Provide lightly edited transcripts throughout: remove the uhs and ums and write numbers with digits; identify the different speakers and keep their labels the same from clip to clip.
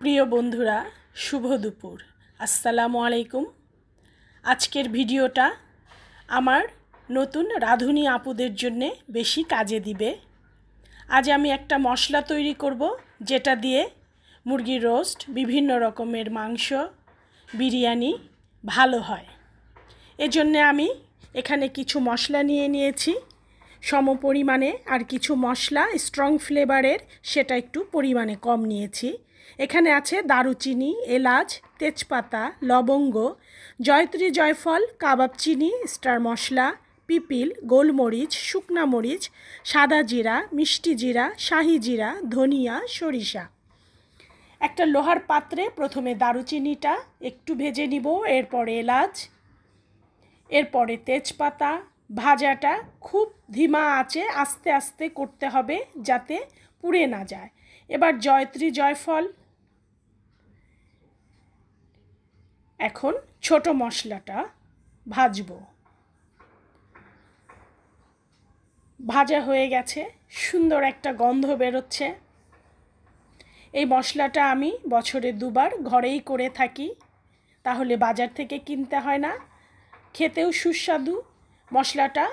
Speaker 1: প্রিয় বন্ধুরা, শুভ দুপুর। আসসালামু আলাইকুম। আজকের ভিডিওটা আমার নতুন রাঁধুনি আপুদের জন্যে বেশি কাজে দিবে। আজ আমি একটা মশলা তৈরি করব, যেটা দিয়ে মুরগির রোস্ট, বিভিন্ন রকমের মাংস, বিরিয়ানি ভালো হয়। এজন্যে আমি এখানে কিছু মশলা নিয়ে নিয়েছি সম পরিমাণে, আর কিছু মশলা স্ট্রং ফ্লেভারের, সেটা একটু পরিমাণে কম নিয়েছি। এখানে আছে দারুচিনি, এলাচ, তেজপাতা, লবঙ্গ, জয়ত্রী, জয়ফল, কাবাব চিনি, স্টার মশলা, পিপিল, গোলমরিচ, শুকনা মরিচ, সাদা জিরা, মিষ্টি জিরা, শাহি জিরা, ধনিয়া, সরিষা। একটা লোহার পাত্রে প্রথমে দারুচিনিটা একটু ভেজে নিব, এরপরে এলাচ, এরপরে তেজপাতা। ভাজাটা খুব ধিমা আঁচে আস্তে আস্তে করতে হবে, যাতে পুড়ে না যায়। এবার জয়ত্রী, জয়ফল। এখন ছোট মশলাটা ভাজবো। ভাজা হয়ে গেছে, সুন্দর একটা গন্ধ বেরোচ্ছে। এই মশলাটা আমি বছরে দুবার ঘরেই করে থাকি, তাহলে বাজার থেকে কিনতে হয় না, খেতেও সুস্বাদু। মশলাটা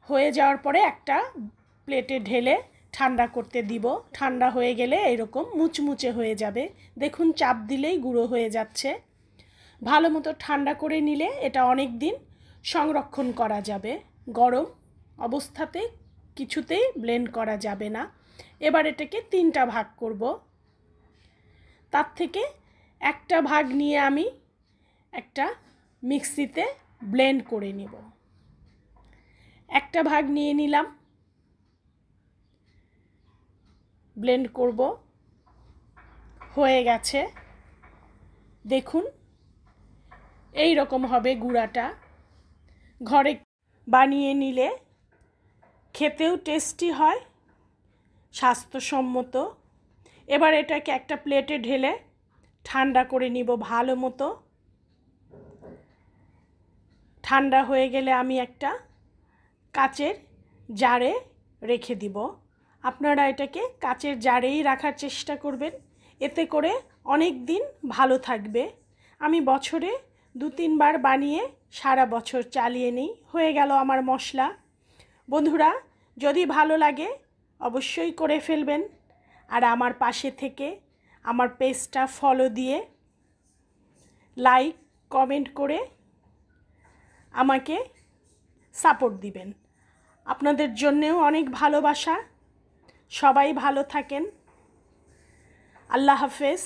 Speaker 1: হয়ে যাওয়ার পরে একটা প্লেটে ঢেলে ঠান্ডা করতে দিব। ঠান্ডা হয়ে গেলে এরকম মুচমুচে হয়ে যাবে। দেখুন, চাপ দিলেই গুঁড়ো হয়ে যাচ্ছে। ভালো মতো ঠান্ডা করে নিলে এটা অনেক দিন সংরক্ষণ করা যাবে। গরম অবস্থাতে কিছুতেই ব্লেন্ড করা যাবে না। এবার এটাকে 3টা ভাগ করব। তার থেকে একটা ভাগ নিয়ে আমি একটা মিক্সিতে ব্লেন্ড করে নিব। একটা ভাগ নিয়ে নিলাম, ব্লেন্ড করব। হয়ে গেছে, দেখুন এই রকম হবে গুঁড়াটা। ঘরে বানিয়ে নিলে খেতেও টেস্টি হয়, স্বাস্থ্যসম্মত। এবার এটাকে একটা প্লেটে ঢেলে ঠান্ডা করে নিব ভালো মতো। ঠান্ডা হয়ে গেলে আমি একটা কাচের জারে রেখে দিব। আপনারা এটাকে কাচের জারেই রাখার চেষ্টা করবেন, এতে করে অনেক দিন ভালো থাকবে। আমি বছরে 2-3 বার বানিয়ে সারা বছর চালিয়ে নিই। হয়ে গেল আমার মশলা। বন্ধুরা, যদি ভালো লাগে অবশ্যই করে ফেলবেন, আর আমার পাশে থেকে আমার পেজটা ফলো দিয়ে লাইক, কমেন্ট করে আমাকে সাপোর্ট দিবেন। আপনাদের জন্যেও অনেক ভালোবাসা। সবাই ভালো থাকেন। আল্লাহ হাফেজ।